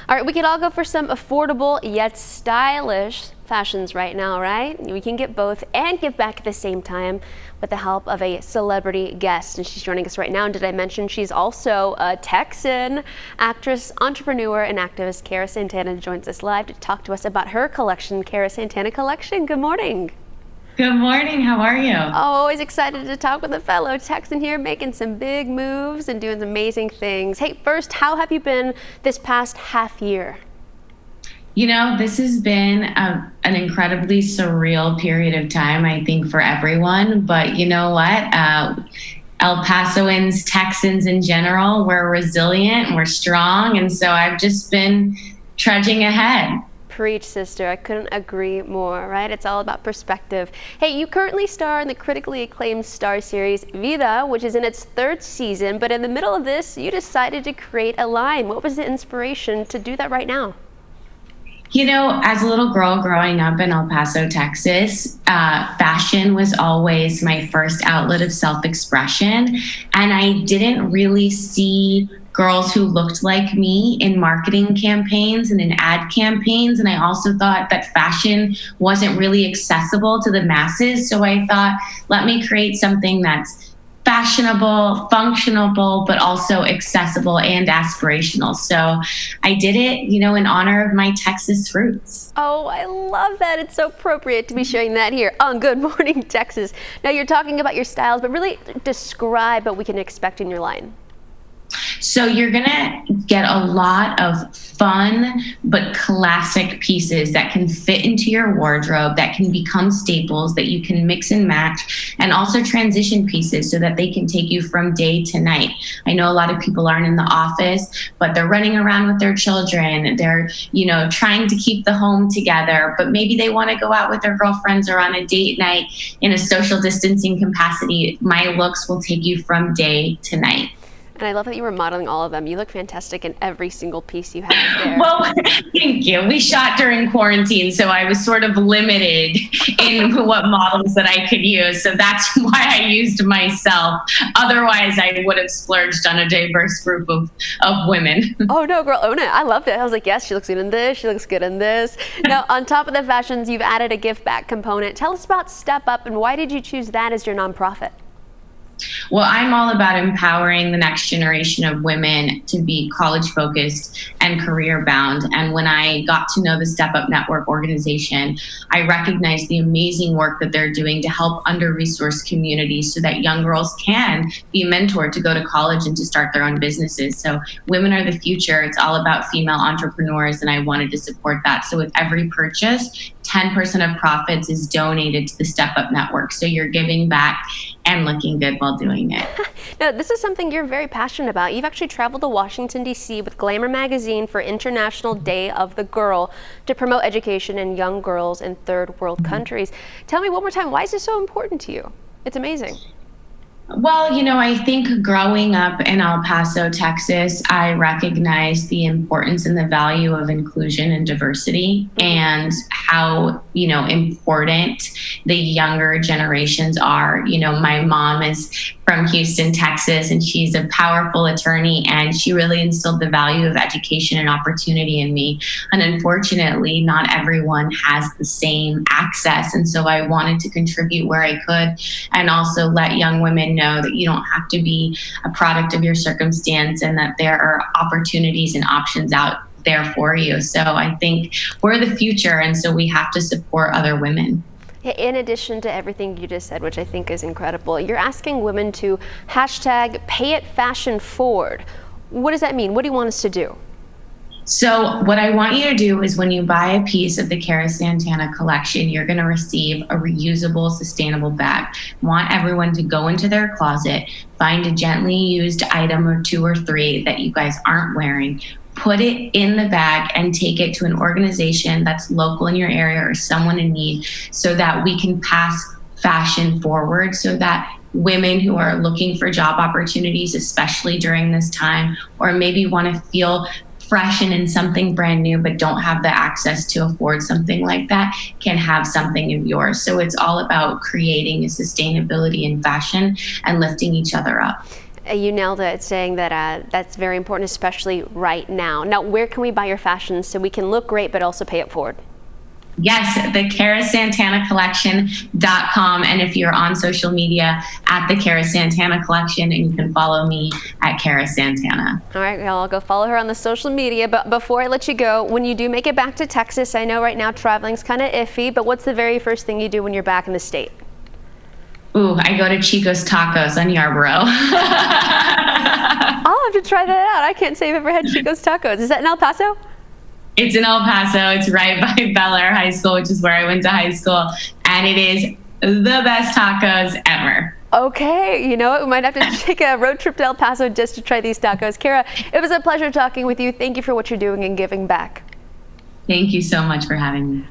All right, we could all go for some affordable yet stylish fashions right now, right? We can get both and give back at the same time with the help of a celebrity guest. And she's joining us right now. And did I mention she's also a Texan actress, entrepreneur, and activist. Cara Santana joins us live to talk to us about her collection, Cara Santana Collection. Good morning. Good morning. How are you? Oh, always excited to talk with a fellow Texan here, making some big moves and doing some amazing things. Hey, first, how have you been this past half year? You know, this has been an incredibly surreal period of time, I think, for everyone. But you know what? El Pasoans, Texans in general, we're resilient, we're strong. And so I've just been trudging ahead. Preach, sister. I couldn't agree more, right? It's all about perspective. Hey, you currently star in the critically acclaimed Star series Vida, which is in its third season, but in the middle of this, you decided to create a line. What was the inspiration to do that right now? You know, as a little girl growing up in El Paso, Texas, fashion was always my first outlet of self-expression. And I didn't really see girls who looked like me in marketing campaigns and in ad campaigns. And I also thought that fashion wasn't really accessible to the masses. So I thought, let me create something that's fashionable, functional, but also accessible and aspirational. So I did it, you know, in honor of my Texas roots. Oh, I love that. It's so appropriate to be sharing that here on Good Morning Texas. Now you're talking about your styles, but really describe what we can expect in your line. So you're gonna get a lot of fun but classic pieces that can fit into your wardrobe, that can become staples, that you can mix and match, and also transition pieces so that they can take you from day to night. I know a lot of people aren't in the office, but they're running around with their children. They're, you know, trying to keep the home together, but maybe they want to go out with their girlfriends or on a date night in a social distancing capacity. My looks will take you from day to night. And I love that you were modeling all of them. You look fantastic in every single piece you have there. Well, thank you. We shot during quarantine, so I was sort of limited in what models that I could use. So that's why I used myself. Otherwise, I would have splurged on a diverse group of women. Oh, no, girl, own it. I loved it. I was like, yes, she looks good in this. She looks good in this. Now, on top of the fashions, you've added a give back component. Tell us about Step Up and why did you choose that as your nonprofit? Well, I'm all about empowering the next generation of women to be college focused and career bound. And when I got to know the Step Up Network organization, I recognized the amazing work that they're doing to help under-resourced communities so that young girls can be mentored to go to college and to start their own businesses. So women are the future. It's all about female entrepreneurs, and I wanted to support that. So with every purchase, 10% of profits is donated to the Step Up Network. So you're giving back and looking good while doing it. Now, this is something you're very passionate about. You've actually traveled to Washington, D.C. with Glamour magazine for International Day of the Girl to promote education in young girls in third world countries. Tell me one more time, why is this so important to you? It's amazing. Well, you know, I think growing up in El Paso, Texas, I recognized the importance and the value of inclusion and diversity and how, you know, important the younger generations are. You know, my mom is from Houston, Texas, and she's a powerful attorney, and she really instilled the value of education and opportunity in me. And unfortunately, not everyone has the same access. And so I wanted to contribute where I could and also let young women know that you don't have to be a product of your circumstance and that there are opportunities and options out there for you. So I think we're the future, and so we have to support other women. In addition to everything you just said, which I think is incredible, you're asking women to hashtag pay it fashion forward. What does that mean? What do you want us to do? So what I want you to do is when you buy a piece of the Cara Santana collection, you're going to receive a reusable, sustainable bag. I want everyone to go into their closet, find a gently used item or two or three that you guys aren't wearing, put it in the bag and take it to an organization that's local in your area or someone in need so that we can pass fashion forward so that women who are looking for job opportunities, especially during this time, or maybe want to feel fresh and in something brand new but don't have the access to afford something like that, can have something of yours. So it's all about creating a sustainability in fashion and lifting each other up. You nailed it, saying that that's very important, especially right now. Now, where can we buy your fashion so we can look great but also pay it forward? Yes, the CaraSantanaCollection.com. And if you're on social media, at the Cara Santana Collection, and you can follow me at Cara Santana. All right, well, I'll go follow her on the social media. But before I let you go, when you do make it back to Texas, I know right now traveling's kind of iffy, but what's the very first thing you do when you're back in the state? Ooh, I go to Chico's Tacos on Yarborough. I'll have to try that out. I can't say I've ever had Chico's Tacos. Is that in El Paso? It's in El Paso. It's right by Bel Air High School, which is where I went to high school. And it is the best tacos ever. Okay, you know what? We might have to take a road trip to El Paso just to try these tacos. Cara, it was a pleasure talking with you. Thank you for what you're doing and giving back. Thank you so much for having me.